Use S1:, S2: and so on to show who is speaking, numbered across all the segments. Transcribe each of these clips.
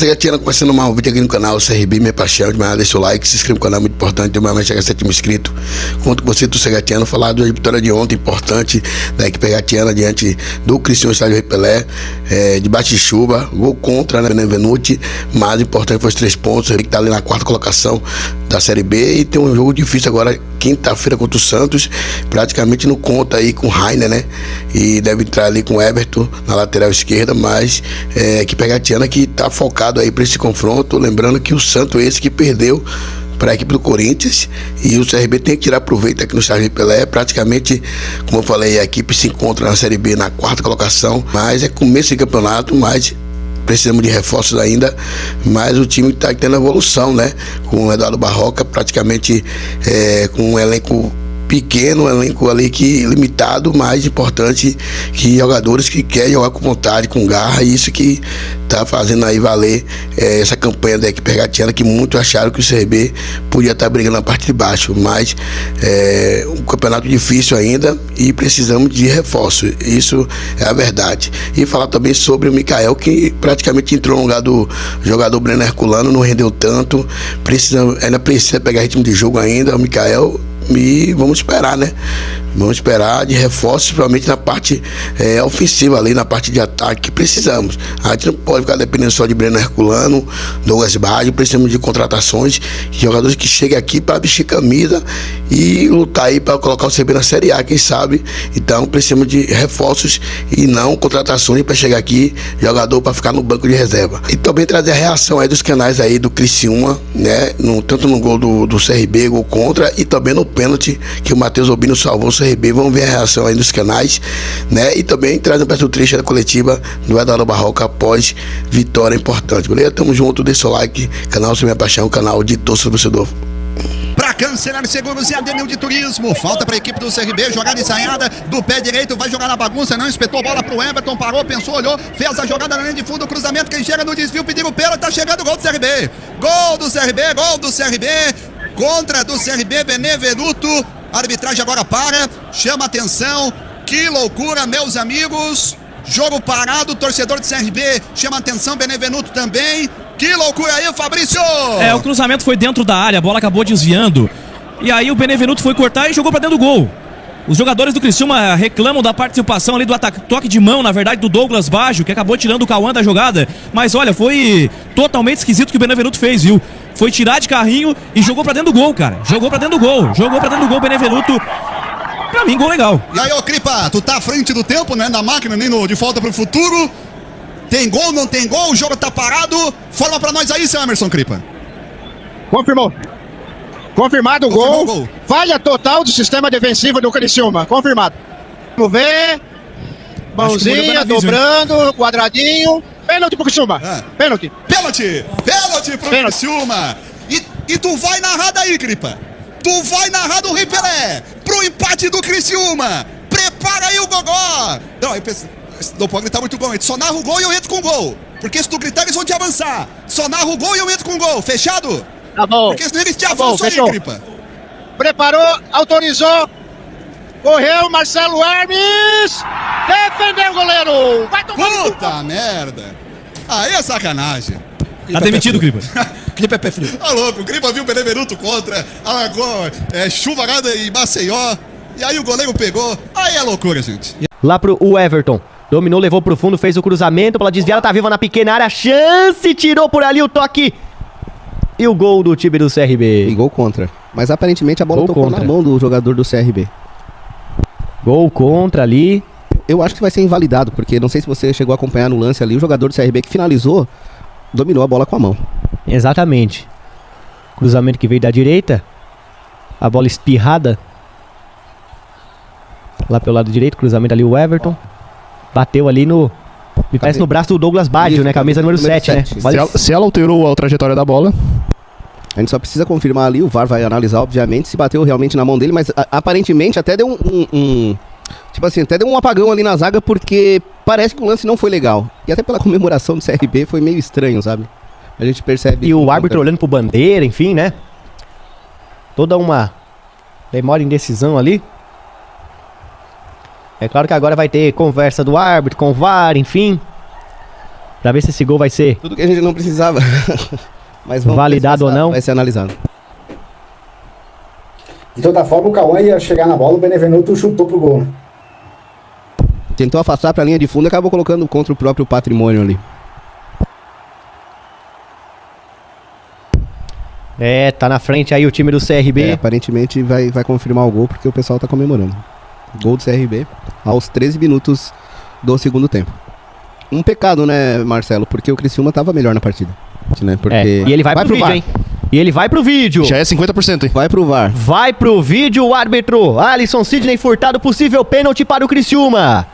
S1: Segatiana, começando mais um vídeo aqui no canal CRB, minha paixão, demais, deixa o like, se inscreve no canal, muito importante, demais, chegar a 7 mil inscritos. Conto com você do Segatiana, falar da vitória de ontem, importante, da equipe Segatiana, diante do Criciúma Estádio Rei Pelé, debaixo de chuva, gol contra, né, Benevenuti, mas importante foi os 3 pontos, que tá ali na 4ª colocação da Série B, e tem um jogo difícil agora, quinta-feira contra o Santos, praticamente não conta aí com o Rainer, né, e deve entrar ali com o Everton na lateral esquerda, mas a equipe Segatiana que tá focado aí para esse confronto, lembrando que o Santos é esse que perdeu para a equipe do Corinthians, e o CRB tem que tirar proveito aqui no Estádio Pelé. Praticamente, como eu falei, a equipe se encontra na Série B na 4ª colocação, mas é começo de campeonato, mas precisamos de reforços ainda, mas o time está tendo evolução, né, com o Eduardo Barroca, praticamente com um elenco pequeno, elenco ali que limitado, mas importante, que jogadores que querem jogar com vontade, com garra, e isso que tá fazendo aí valer essa campanha da equipe Segatiana, que muitos acharam que o CRB podia estar brigando na parte de baixo, mas um campeonato difícil ainda e precisamos de reforço, isso é a verdade. E falar também sobre o Mikael, que praticamente entrou no lugar do jogador Breno Herculano, não rendeu tanto, ainda precisa pegar ritmo de jogo ainda, o Mikael. E vamos esperar, né? Vamos esperar de reforços, principalmente na parte ofensiva ali, na parte de ataque que precisamos. A gente não pode ficar dependendo só de Breno Herculano, Douglas Baggio, precisamos de contratações, de jogadores que cheguem aqui para vestir camisa e lutar aí para colocar o CRB na Série A, quem sabe. Então precisamos de reforços e não contratações para chegar aqui, jogador para ficar no banco de reserva. E também trazer a reação aí dos canais aí do Criciúma, né? Tanto no gol do CRB, gol contra, e também no pênalti que o Matheus Albino salvou o CRB. Vamos ver a reação aí dos canais, né? E também traz um pedaço trecho da coletiva do Eduardo Barroca após vitória importante, beleza? Tamo junto, deixa o like, canal Sem Minha Paixão, canal de torcedor torcedor.
S2: Para Cancelar Seguros e Adenil de Turismo, falta para a equipe do CRB, jogada ensaiada do pé direito, vai jogar na bagunça, não espetou a bola pro Everton, parou, pensou, olhou, fez a jogada na linha de fundo, cruzamento, quem chega no desvio, pediu o pênalti, tá chegando o gol do CRB, gol do CRB, contra do CRB, Benevenuto, a arbitragem agora para, chama atenção, que loucura, meus amigos, jogo parado, torcedor do CRB chama atenção, Benevenuto também. Que loucura aí, Fabrício!
S3: O cruzamento foi dentro da área, a bola acabou desviando. E aí o Benevenuto foi cortar e jogou pra dentro do gol. Os jogadores do Criciúma reclamam da participação ali do toque de mão, na verdade, do Douglas Baggio, que acabou tirando o Cauã da jogada. Mas olha, foi totalmente esquisito o que o Benevenuto fez, viu? Foi tirar de carrinho e jogou pra dentro do gol, cara. Jogou pra dentro do gol, Benevenuto. Pra mim, gol legal.
S2: E aí, ô Cripa, tu tá à frente do tempo, né? Na máquina, nem no De Volta pro Futuro. Tem gol, não tem gol, o jogo tá parado. Forma pra nós aí, seu Emerson Cripa.
S4: Confirmou. Confirmado o gol. Falha total do sistema defensivo do Criciúma. Confirmado. Vamos ver. Mãozinha, dobrando, quadradinho. Pênalti pro Criciúma. Pênalti pro Criciúma. E tu vai narrar daí, Cripa. Tu vai narrar do Rei Pelé pro empate do Criciúma. Prepara aí o gogó. Não, eu pensei... Não pode gritar muito gol, só narra o gol e eu entro com o gol. Porque se tu gritar, eles vão te avançar. Só narra o gol e eu entro com o gol. Fechado? Tá bom.
S2: Porque senão eles te avançam aí, Cripa.
S4: Preparou, autorizou. Correu, Marcelo Hermes. Defendeu o goleiro. Vai tomar.
S2: Puta merda. Aí é sacanagem.
S3: Tá demitido, Cripa.
S4: Cripa é pé frio.
S2: Tá louco, o Cripa viu o Benevenuto contra. Alagou, chuvarada em Maceió. E aí o goleiro pegou. Aí é loucura, gente.
S5: Lá pro Everton, dominou, levou pro fundo, fez o cruzamento, bola desviada, tá viva na pequena área, chance, tirou por ali o toque. E o gol do time do CRB.
S6: E gol contra. Mas aparentemente a bola tocou na mão do jogador do CRB.
S5: Gol contra ali.
S6: Eu acho que vai ser invalidado, porque não sei se você chegou a acompanhar no lance ali, o jogador do CRB que finalizou, dominou a bola com a mão.
S5: Exatamente. Cruzamento que veio da direita, a bola espirrada. Lá pelo lado direito, cruzamento ali o Everton. Bateu ali no... Me parece no braço do Douglas Baggio, né? Camisa número 7, né?
S7: Se ela alterou a trajetória da bola.
S6: A gente só precisa confirmar ali, o VAR vai analisar, obviamente, se bateu realmente na mão dele, mas aparentemente até deu tipo assim, até deu um apagão ali na zaga, porque parece que o lance não foi legal. E até pela comemoração do CRB foi meio estranho, sabe? A gente percebe...
S5: E o árbitro olhando pro bandeira, enfim, né? Toda uma demora em decisão ali. É claro que agora vai ter conversa do árbitro com o VAR, enfim. Pra ver se esse gol vai ser
S6: Tudo que a gente não precisava. Mas vamos
S5: validado
S6: ver se
S5: ou não.
S6: vai ser analisado.
S8: De toda forma, o Cauã ia chegar na bola, o Benevenuto chutou pro gol, né?
S6: Tentou afastar pra linha de fundo e acabou colocando contra o próprio Patrimônio ali.
S5: Tá na frente aí o time do CRB.
S6: Aparentemente vai confirmar o gol porque o pessoal tá comemorando. Gol do CRB aos 13 minutos do segundo tempo. Um pecado, né, Marcelo? Porque o Criciúma tava melhor na partida. Né? Porque...
S5: E ele vai pro vídeo,
S6: VAR.
S5: hein? E ele vai pro vídeo.
S7: Já é 50%, hein?
S6: Vai pro VAR.
S5: Vai pro vídeo o árbitro. Alisson Sidney Furtado, possível pênalti para o Criciúma.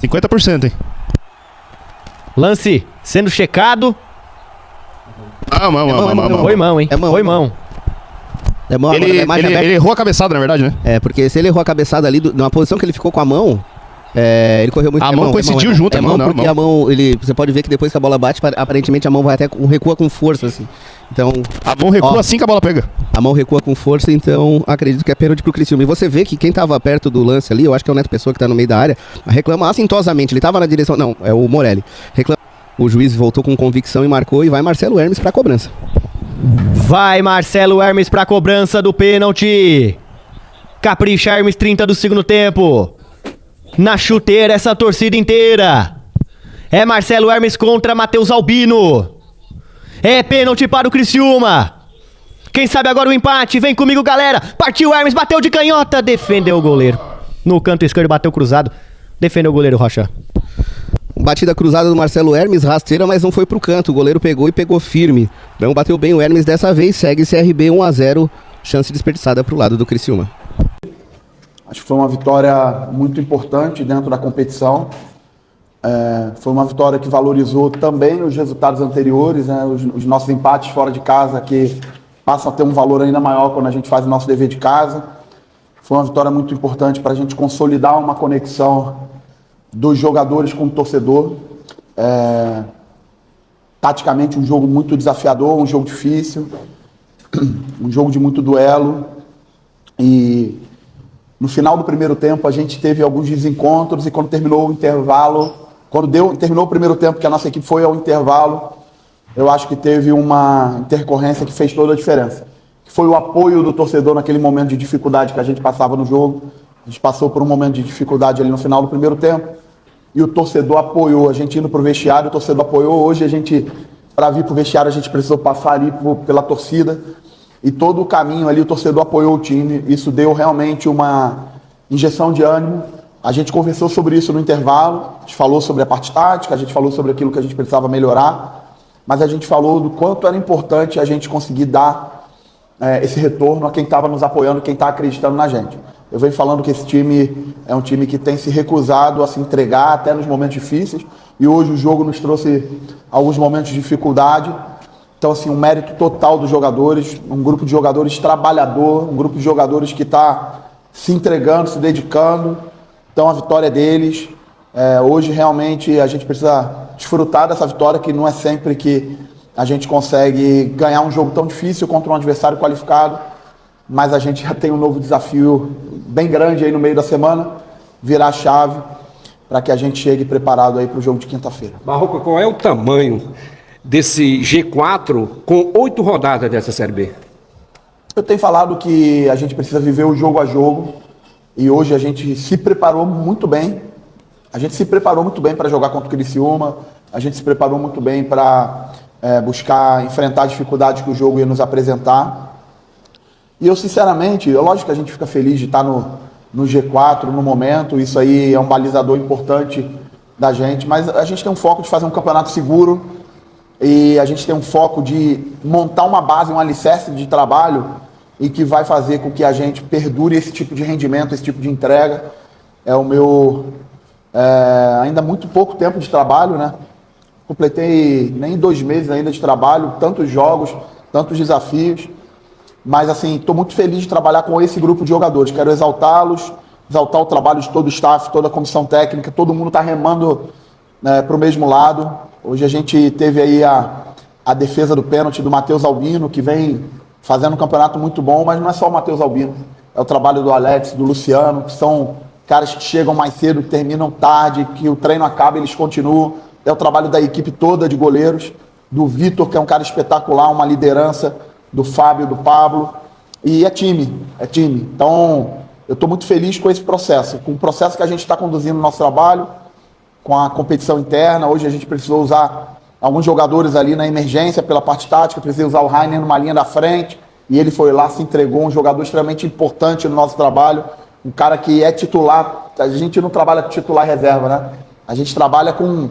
S7: 50%, hein?
S5: Lance sendo checado.
S7: Mão.
S5: Foi mão, hein?
S6: É mão.
S5: Foi mão.
S6: É mão, agora é mais aberto.
S7: Ele errou a cabeçada, na verdade, né?
S6: Porque se ele errou a cabeçada ali, na posição que ele ficou com a mão, ele correu muito.
S7: A mão coincidiu junto,
S6: é mão, porque a mão, você pode ver que depois que a bola bate, aparentemente a mão vai até recua com força, assim. Então,
S7: a mão recua assim que a bola pega.
S6: A mão recua com força, então acredito que é pênalti pro Criciúma. E você vê que quem tava perto do lance ali, eu acho que é o Neto Pessoa que tá no meio da área, reclama assintosamente, ele tava na direção, não, é o Morelli. O juiz voltou com convicção e marcou, e vai Marcelo Hermes pra cobrança.
S5: Vai Marcelo Hermes pra cobrança do pênalti. Capricha Hermes, 30 do segundo tempo. Na chuteira essa torcida inteira. É Marcelo Hermes contra Matheus Albino. É pênalti para o Criciúma. Quem sabe agora o empate? Vem comigo, galera. Partiu Hermes, bateu de canhota. Defendeu o goleiro. No canto esquerdo bateu cruzado. Defendeu o goleiro Rocha.
S6: Batida cruzada do Marcelo Hermes, rasteira, mas não foi pro canto. O goleiro pegou e pegou firme. Não bateu bem o Hermes dessa vez. Segue CRB 1-0. Chance desperdiçada pro lado do Criciúma.
S9: Acho que foi uma vitória muito importante dentro da competição. Foi uma vitória que valorizou também os resultados anteriores, né? Os nossos empates fora de casa, que passam a ter um valor ainda maior quando a gente faz o nosso dever de casa. Foi uma vitória muito importante para a gente consolidar uma conexão dos jogadores com o torcedor. Taticamente um jogo muito desafiador, um jogo difícil, um jogo de muito duelo. E no final do primeiro tempo a gente teve alguns desencontros, e quando terminou o intervalo, terminou o primeiro tempo, que a nossa equipe foi ao intervalo, eu acho que teve uma intercorrência que fez toda a diferença. Que foi o apoio do torcedor naquele momento de dificuldade que a gente passava no jogo. A gente passou por um momento de dificuldade ali no final do primeiro tempo, e o torcedor apoiou, a gente indo pro vestiário, o torcedor apoiou. Hoje para vir pro vestiário, a gente precisou passar ali pela torcida, e todo o caminho ali o torcedor apoiou o time. Isso deu realmente uma injeção de ânimo. A gente conversou sobre isso no intervalo, a gente falou sobre a parte tática, a gente falou sobre aquilo que a gente precisava melhorar, mas a gente falou do quanto era importante a gente conseguir dar esse retorno a quem estava nos apoiando, quem está acreditando na gente. Eu venho falando que esse time é um time que tem se recusado a se entregar até nos momentos difíceis, e hoje o jogo nos trouxe alguns momentos de dificuldade. Então, assim, um mérito total dos jogadores, um grupo de jogadores trabalhador, um grupo de jogadores que está se entregando, se dedicando. Então, a vitória é deles. Hoje, realmente, a gente precisa desfrutar dessa vitória, que não é sempre que a gente consegue ganhar um jogo tão difícil contra um adversário qualificado, mas a gente já tem um novo desafio bem grande aí no meio da semana, virar a chave para que a gente chegue preparado aí para o jogo de quinta-feira.
S10: Barroca, qual é o tamanho desse G4 com 8 rodadas dessa Série B?
S9: Eu tenho falado que a gente precisa viver o jogo a jogo, e hoje a gente se preparou muito bem. A gente se preparou muito bem para jogar contra o Criciúma, a gente se preparou muito bem para buscar enfrentar as dificuldades que o jogo ia nos apresentar. E eu, sinceramente, lógico que a gente fica feliz de estar no G4 no momento, isso aí é um balizador importante da gente, mas a gente tem um foco de fazer um campeonato seguro, e a gente tem um foco de montar uma base, um alicerce de trabalho, e que vai fazer com que a gente perdure esse tipo de rendimento, esse tipo de entrega. É o meu ainda muito pouco tempo de trabalho, né? Completei nem 2 meses ainda de trabalho, tantos jogos, tantos desafios, mas assim, estou muito feliz de trabalhar com esse grupo de jogadores. Quero exaltá-los, exaltar o trabalho de todo o staff, toda a comissão técnica, todo mundo está remando para o mesmo lado. Hoje a gente teve aí a defesa do pênalti do Matheus Albino, que vem fazendo um campeonato muito bom, mas não é só o Matheus Albino, é o trabalho do Alex, do Luciano, que são caras que chegam mais cedo, que terminam tarde, que o treino acaba, eles continuam. é o trabalho da equipe toda de goleiros, do Vitor, que é um cara espetacular, uma liderança, do Fábio, do Pablo, e é time. Então, eu estou muito feliz com esse processo, com o processo que a gente está conduzindo no nosso trabalho, com a competição interna. Hoje a gente precisou usar alguns jogadores ali na emergência pela parte tática, precisei usar o Rainer numa linha da frente, e ele foi lá, se entregou, um jogador extremamente importante no nosso trabalho, um cara que é titular. A gente não trabalha com titular reserva, né? A gente trabalha com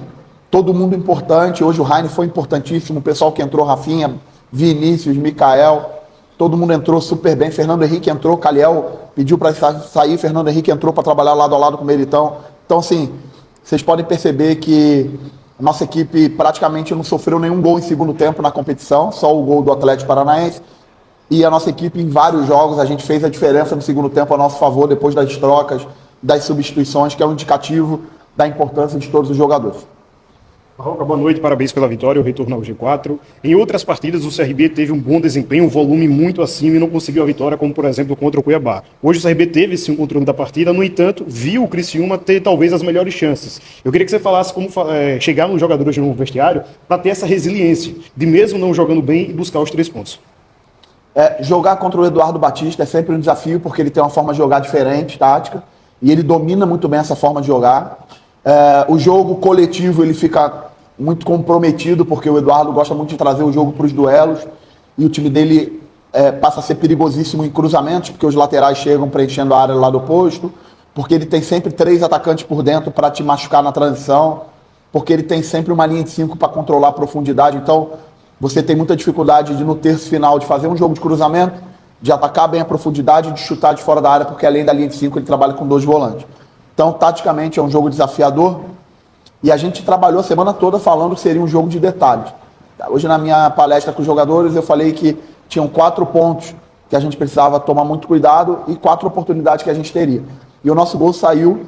S9: todo mundo importante. Hoje o Rainer foi importantíssimo, o pessoal que entrou, Rafinha, Vinícius, Mikael, todo mundo entrou super bem. Fernando Henrique entrou, Caliel pediu para sair, Fernando Henrique entrou para trabalhar lado a lado com o Meritão. Então, assim, vocês podem perceber que a nossa equipe praticamente não sofreu nenhum gol em segundo tempo na competição, só o gol do Atlético Paranaense. E a nossa equipe, em vários jogos, a gente fez a diferença no segundo tempo a nosso favor, depois das trocas, das substituições, que é um indicativo da importância de todos os jogadores.
S11: Barroca, boa noite, parabéns pela vitória, o retorno ao G4. Em outras partidas, o CRB teve um bom desempenho, um volume muito acima e não conseguiu a vitória, como por exemplo contra o Cuiabá. Hoje o CRB teve sim um controle da partida, no entanto, viu o Criciúma ter talvez as melhores chances. Eu queria que você falasse como chegar nos jogadores no vestiário para ter essa resiliência, de mesmo não jogando bem e buscar os 3 pontos.
S9: Jogar contra o Eduardo Batista é sempre um desafio, porque ele tem uma forma de jogar diferente, tática, e ele domina muito bem essa forma de jogar. O jogo coletivo ele fica muito comprometido, porque o Eduardo gosta muito de trazer o jogo para os duelos, e o time dele passa a ser perigosíssimo em cruzamentos, porque os laterais chegam preenchendo a área do lado oposto, porque ele tem sempre 3 atacantes por dentro para te machucar na transição, porque ele tem sempre uma linha de 5 para controlar a profundidade. Então você tem muita dificuldade de, no terço final, de fazer um jogo de cruzamento, de atacar bem a profundidade e de chutar de fora da área, porque além da linha de 5 ele trabalha com 2 volantes. Então, taticamente, é um jogo desafiador, e a gente trabalhou a semana toda falando que seria um jogo de detalhes. Hoje, na minha palestra com os jogadores, eu falei que tinham 4 pontos que a gente precisava tomar muito cuidado e 4 oportunidades que a gente teria. E o nosso gol saiu,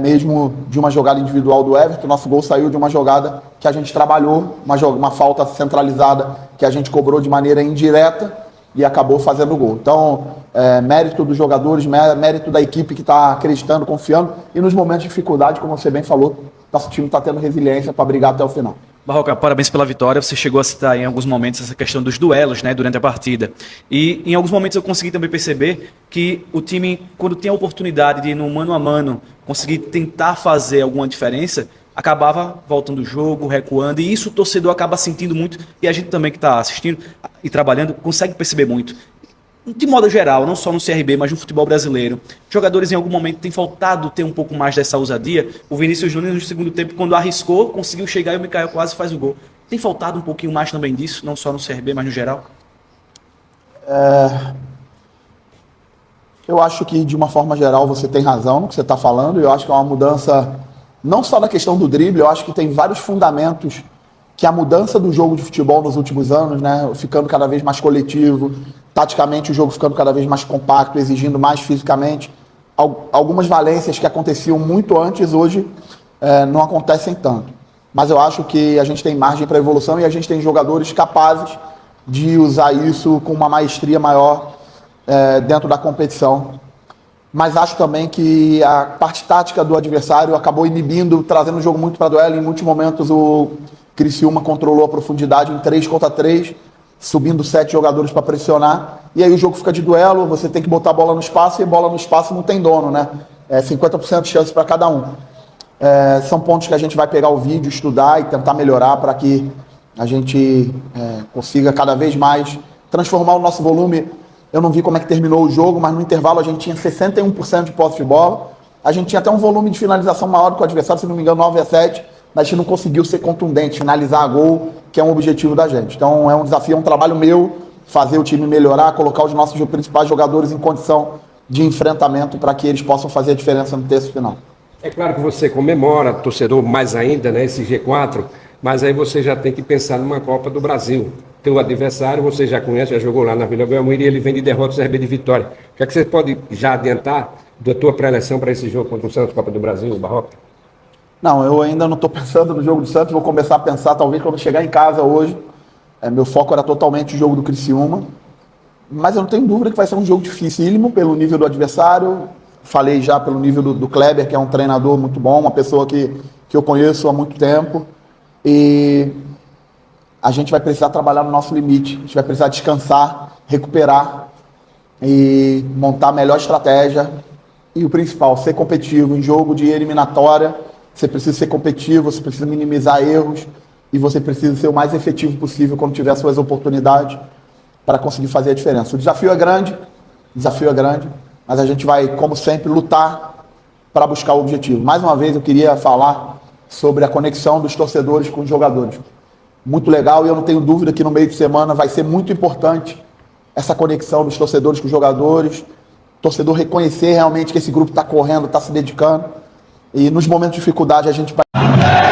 S9: mesmo de uma jogada individual do Everton, o nosso gol saiu de uma jogada que a gente trabalhou, uma falta centralizada que a gente cobrou de maneira indireta, e acabou fazendo o gol. Então, mérito dos jogadores, mérito da equipe que está acreditando, confiando, e nos momentos de dificuldade, como você bem falou, nosso time está tendo resiliência para brigar até o final.
S3: Barroca, parabéns pela vitória. Você chegou a citar em alguns momentos essa questão dos duelos, né, durante a partida. E em alguns momentos eu consegui também perceber que o time, quando tem a oportunidade de ir no mano a mano, conseguir tentar fazer alguma diferença, acabava voltando o jogo, recuando, e isso o torcedor acaba sentindo muito, e a gente também que está assistindo e trabalhando consegue perceber muito. De modo geral, não só no CRB, mas no futebol brasileiro, jogadores em algum momento têm faltado ter um pouco mais dessa ousadia. O Vinícius Júnior no segundo tempo, quando arriscou, conseguiu chegar e o Mikael quase faz o gol. Tem faltado um pouquinho mais também disso, não só no CRB, mas no geral?
S9: Eu acho que, de uma forma geral, você tem razão no que você está falando. Eu acho que é uma mudança, não só na questão do drible, eu acho que tem vários fundamentos que a mudança do jogo de futebol nos últimos anos, né, ficando cada vez mais coletivo, taticamente o jogo ficando cada vez mais compacto, exigindo mais fisicamente. Algumas valências que aconteciam muito antes, hoje não acontecem tanto. Mas eu acho que a gente tem margem para evolução e a gente tem jogadores capazes de usar isso com uma maestria maior dentro da competição. Mas acho também que a parte tática do adversário acabou inibindo, trazendo o jogo muito para duelo. Em muitos momentos o Criciúma controlou a profundidade em 3 contra 3, subindo 7 jogadores para pressionar, e aí o jogo fica de duelo, você tem que botar a bola no espaço, e bola no espaço não tem dono, né? 50% de chance para cada um. São pontos que a gente vai pegar o vídeo, estudar e tentar melhorar para que a gente consiga cada vez mais transformar o nosso volume. Eu não vi como é que terminou o jogo, mas no intervalo a gente tinha 61% de posse de bola, a gente tinha até um volume de finalização maior do que o adversário, se não me engano 9-7, mas a gente não conseguiu ser contundente, finalizar a gol, que é um objetivo da gente. Então é um desafio, é um trabalho meu, fazer o time melhorar, colocar os nossos principais jogadores em condição de enfrentamento para que eles possam fazer a diferença no terço final.
S10: É claro que você comemora, torcedor, mais ainda, né, esse G4, mas aí você já tem que pensar numa Copa do Brasil. Teu adversário, você já conhece, já jogou lá na Vila Belmiro e ele vem de derrota, o CRB de vitória. O que é que você pode já adiantar da tua pré-eleção para esse jogo contra o Santos, Copa do Brasil, Barroca?
S9: Não, eu ainda não estou pensando no jogo do Santos, vou começar a pensar talvez quando chegar em casa hoje. Meu foco era totalmente o jogo do Criciúma, mas eu não tenho dúvida que vai ser um jogo dificílimo pelo nível do adversário. Falei já pelo nível do Kleber, que é um treinador muito bom, uma pessoa que eu conheço há muito tempo. e a gente vai precisar trabalhar no nosso limite, a gente vai precisar descansar, recuperar e montar a melhor estratégia. E o principal, ser competitivo. Em jogo de eliminatória, você precisa ser competitivo, você precisa minimizar erros e você precisa ser o mais efetivo possível quando tiver suas oportunidades para conseguir fazer a diferença. O desafio é grande, mas a gente vai, como sempre, lutar para buscar o objetivo. Mais uma vez, eu queria falar sobre a conexão dos torcedores com os jogadores. Muito legal, e eu não tenho dúvida que no meio de semana vai ser muito importante essa conexão dos torcedores com os jogadores, o torcedor reconhecer realmente que esse grupo está correndo, está se dedicando, e nos momentos de dificuldade a gente vai...